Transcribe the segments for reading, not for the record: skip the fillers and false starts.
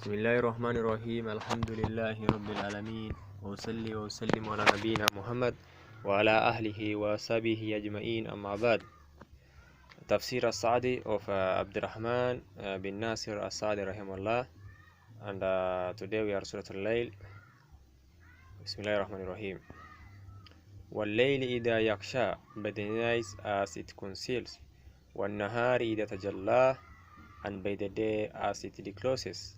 بسم الله الرحمن الرحيم. الحمد لله رب العالمين، وصلي وسلم على نبينا محمد وعلى أهله وصحبه أجمعين. أما بعد. Tafseer As-Saadi of Abdurrahman bin Nasir As-Saadi rahimahullah, and today we are Soorat Layl. Bismillahir Rahmanir Rahim. وَاللَّيْلِ إِذَا يَغْشَى, by the night as it conceals, وَالنَّهَارِ إِذَا تَجَلَّى, and by the day as it discloses,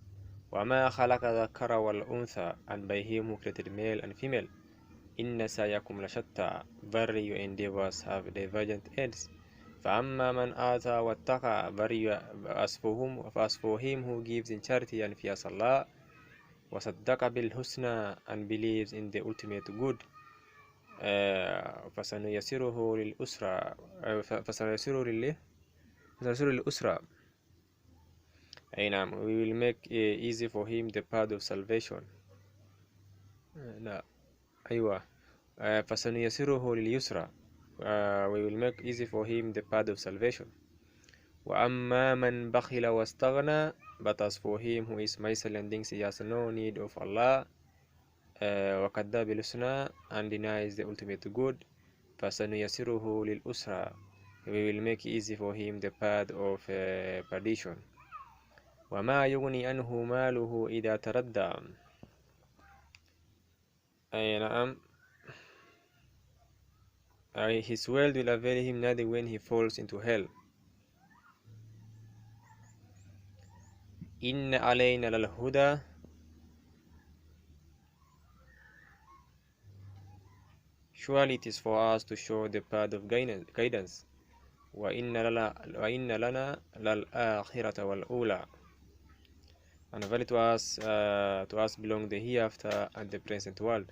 وَمَا خَلَقَ الذَّكَرَ وَالْأُنْثَى, and by him who created male and female, إِنَّ سَعْيَكُمْ لَشَتَّى, verily your endeavors have divergent ends. فَأَمَّا مَنْ آتَى وَاتَّقَى, verily as for him who gives in charity and fears Allah, وَصَدَّقَ بِالْحُسْنَى, and believes in the ultimate good, فَسَنُيَسِّرُهُ لِلْأُسْرَى, فَسَنُيَسِّرُهُ لِلْأُسْرَى, we will make easy for him the path of salvation. فَسَنُيَسِّرُهُ لِلْيُسْرَى, we will make easy for him the path of salvation. وَأَمَّا مَنْ بَخِلَ وَاسْتَغْنَى, but as for him who is miserly and thinks he has no need of Allah, وَكَذَّبَ بِالْحُسْنَى, and denies the ultimate good, فَسَنُيَسِّرُهُ لِلْأُسْرَى, we will make easy for him the path of perdition. وَمَا يُغْنِي عَنْهُ مَالُهُ إِذَا تَرَدَّى, his wealth will avail him nothing when he falls into hell. إِنَّ عَلَيْنَا لَلْهُدَى, surely it is for us to show the path of guidance. وَإِنَّ لَنَا لَلْآخِرَةَ وَالْأُولَى, and verily to us belong the hereafter and the present world.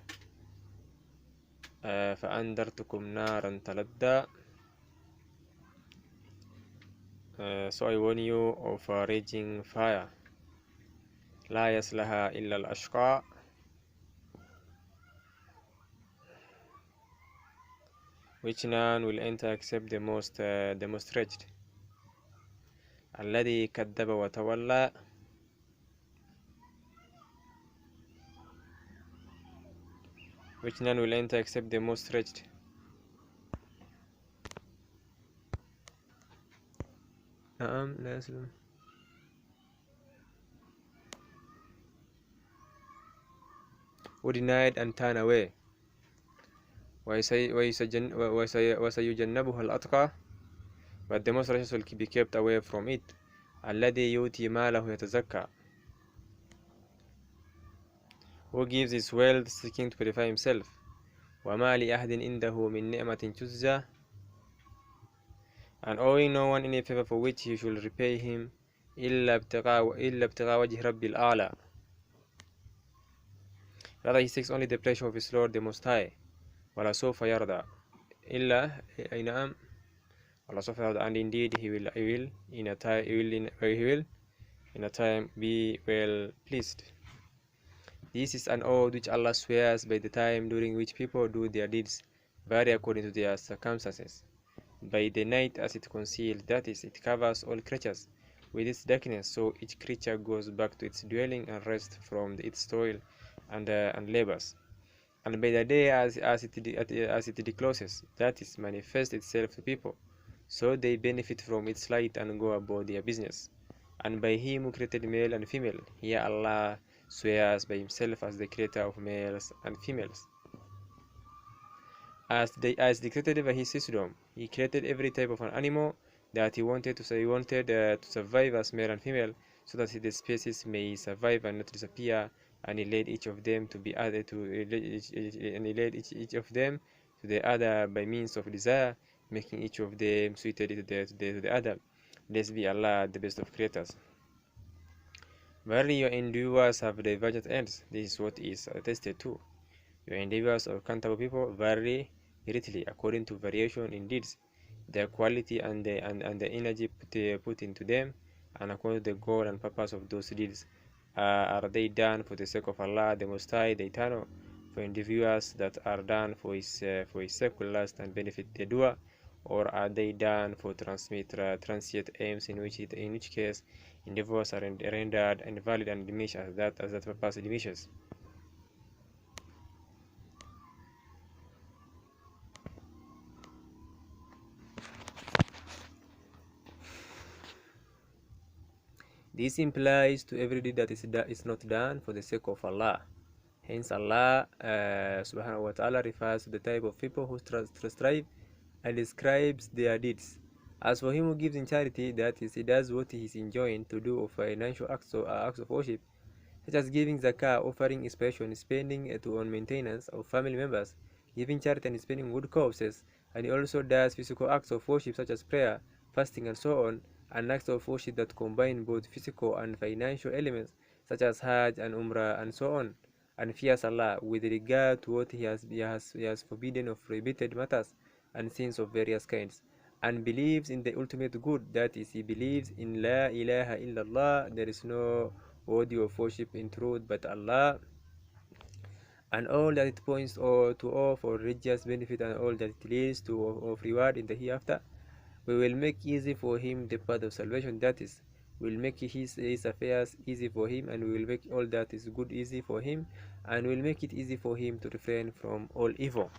فَأَنذَرْتُكُمْ نَارًا تَلَظَّى, so I warn you of a raging fire. لَا يَصْلَهَا إِلَّا الْأَشْقَى, which none will enter except the most wretched. الَّذِي كَذَّبَ وَتَوَلَّى, which none will enter except the most wretched. Who denied and turned away. وَسَيُجَنَّبُهَا الْأَتْقَى, but the most righteous will be kept away from it. الَّذِي يُؤْتِي مَالَهُ يَتَزَكَّى, who gives his wealth seeking to purify himself. وَمَا لِأَحَدٍ إِنْدَهُ مِنْ نِعْمَةٍ تُجْزَى, and owing no one any favor for which he should repay him, إِلَّا ابْتِغَاءَ وَجْهِ رَبِّ الْأَعْلَى, rather he seeks only the pleasure of his Lord the Most High. وَلَسَوْفَ يَرْضَى, and indeed he will in a time be well pleased. This is an oath which Allah swears by the time during which people do their deeds vary according to their circumstances. By the night as it conceals, that is, it covers all creatures with its darkness, so each creature goes back to its dwelling and rests from its toil and labors. And by the day as it discloses, that is, manifests itself to people, so they benefit from its light and go about their business. And by him who created male and female, here Allah swears by himself as the creator of males and females. As dictated by his wisdom, he created every type of an animal that he wanted to survive as male and female, so that the species may survive and not disappear, and he led each of them to the other by means of desire, making each of them suited to the other. Blessed be Allah, the best of creators. Verily your endeavors have divergent ends. This is what is attested to. Your endeavors of countable people vary greatly according to variation in deeds, their quality and the energy put into them, and according to the goal and purpose of those deeds. Are they done for the sake of Allah the Most High, the Eternal? For endeavors that are done for his sake will last and benefit the doer, or are they done for transient aims, in which case endeavors are rendered invalid and diminished as that purpose diminishes. This implies to every deed that is not done for the sake of Allah. Hence, Allah subhanahu wa ta'ala refers to the type of people who strive and describes their deeds. As for him who gives in charity, that is, he does what he is enjoined to do of financial acts of worship, such as giving zakah, offering expression, spending on maintenance of family members, giving charity and spending good causes, and he also does physical acts of worship such as prayer, fasting, and so on, and acts of worship that combine both physical and financial elements such as Hajj and Umrah and so on, and fears Allah with regard to what he has forbidden of prohibited matters and sins of various kinds, and believes in the ultimate good, that is, he believes in La ilaha illallah, there is no worthy of worship in truth but Allah, and all that it points to all for religious benefit and all that it leads to of reward in the hereafter. We will make easy for him the path of salvation, that is, we will make his affairs easy for him, and we will make all that is good easy for him, and we will make it easy for him to refrain from all evil.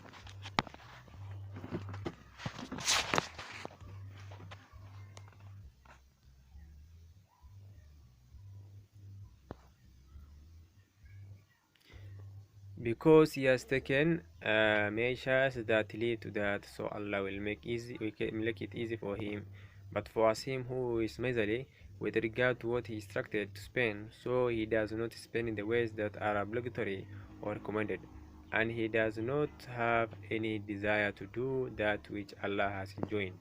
Because he has taken measures that lead to that, so Allah will make it easy for him. But for him who is miserly with regard to what he is instructed to spend, so he does not spend in the ways that are obligatory or recommended, and he does not have any desire to do that which Allah has enjoined,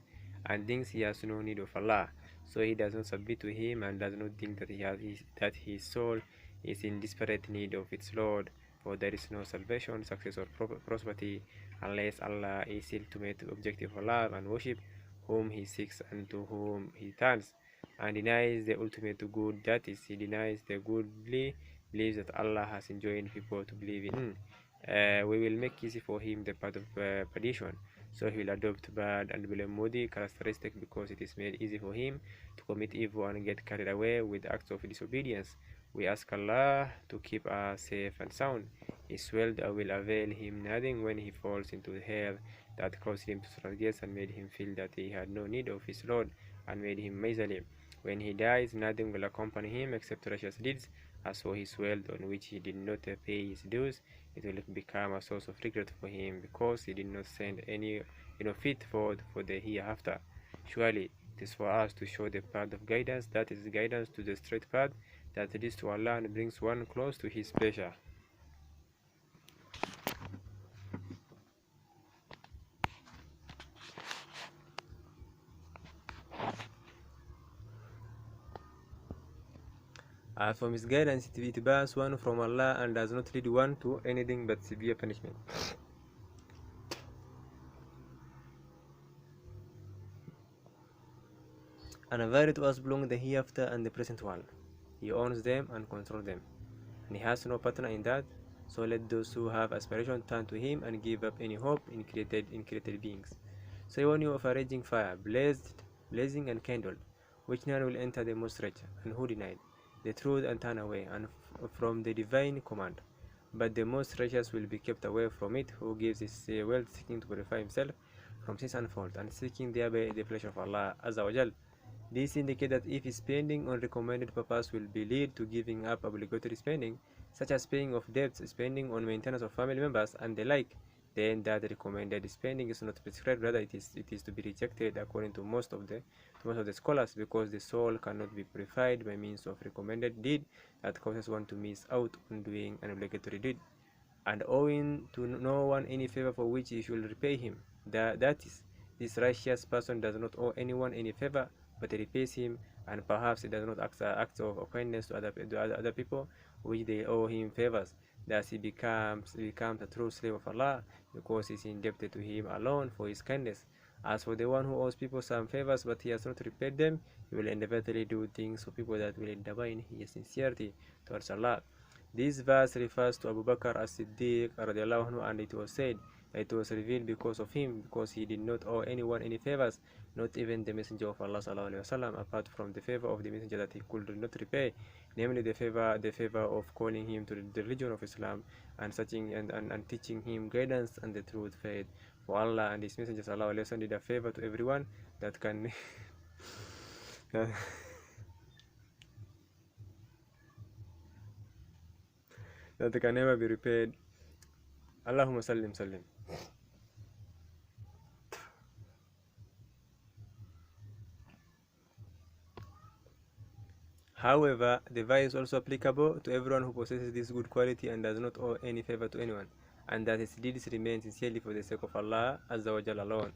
and thinks he has no need of Allah, so he does not submit to him, and does not think that his soul is in desperate need of its Lord. For there is no salvation, success, or prosperity unless Allah is the ultimate objective of love and worship, whom he seeks and to whom he turns, and denies the ultimate good, that is, he denies the goodly beliefs that Allah has enjoined people to believe in. We will make easy for him the path of perdition, so he will adopt bad and blameworthy characteristic because it is made easy for him to commit evil and get carried away with acts of disobedience. We ask Allah to keep us safe and sound. His wealth will avail him nothing when he falls into hell that caused him to transgress and made him feel that he had no need of his Lord and made him miserly. When he dies, nothing will accompany him except righteous deeds. As for his wealth on which he did not pay his dues, it will become a source of regret for him because he did not send any fit forward for the hereafter. Surely it is for us to show the path of guidance, that is guidance to the straight path that leads to Allah and brings one close to his pleasure. From his guidance it bars one from Allah and does not lead one to anything but severe punishment. And availed to us belong the hereafter and the present world. He owns them and controls them, and he has no partner in that. So let those who have aspiration turn to him and give up any hope in created beings. So I warn you of a raging fire, blazing and kindled, which none will enter the most wretched, and who denied the truth and turn away and from the divine command. But the most righteous will be kept away from it, who gives his wealth seeking to purify himself from sins and fault, and seeking thereby the pleasure of Allah Azza wa Jal. This indicates that if spending on recommended purpose will be lead to giving up obligatory spending, such as paying off debts, spending on maintenance of family members, and the like, then that recommended spending is not prescribed. Rather, it is to be rejected according to most of the scholars, because the soul cannot be purified by means of recommended deed that causes one to miss out on doing an obligatory deed, and owing to no one any favor for which he should repay him. That is, this righteous person does not owe anyone any favor, but he repays him, and perhaps he does not act of kindness to other people which they owe him favors. Thus he becomes a true slave of Allah, because he is indebted to him alone for his kindness. As for the one who owes people some favors but he has not repaid them, he will inevitably do things for people that will undermine his sincerity towards Allah. This verse refers to Abu Bakr as-Siddiq radiallahu anhu, and it was said, It was revealed because of him, because he did not owe anyone any favors, not even the Messenger of Allah sallallahu alaihi wasallam, apart from the favor of the Messenger that he could not repay, namely the favor of calling him to the religion of Islam and searching and teaching him guidance and the truth faith. For Allah and His Messenger sallallahu alaihi wasallam did a favor to everyone that can that can never be repaid. Allahumma sallim sallim. However, the verse is also applicable to everyone who possesses this good quality and does not owe any favor to anyone, and that his deeds remain sincerely for the sake of Allah Azza wa Jalla alone.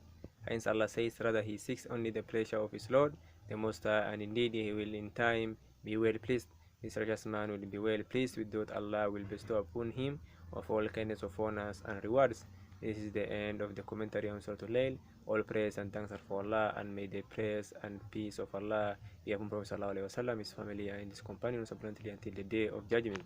Hence Allah says, rather he seeks only the pleasure of his Lord, the Most High, and indeed he will in time be well pleased. This righteous man will be well pleased with what Allah will bestow upon him of all kindness of honors and rewards. This is the end of the commentary on Soorat Layl. All praise and thanks are for Allah, and may the praise and peace of Allah be upon Prophet sallallahu alaihi wasallam, his family, and his companions abundantly until the day of judgment.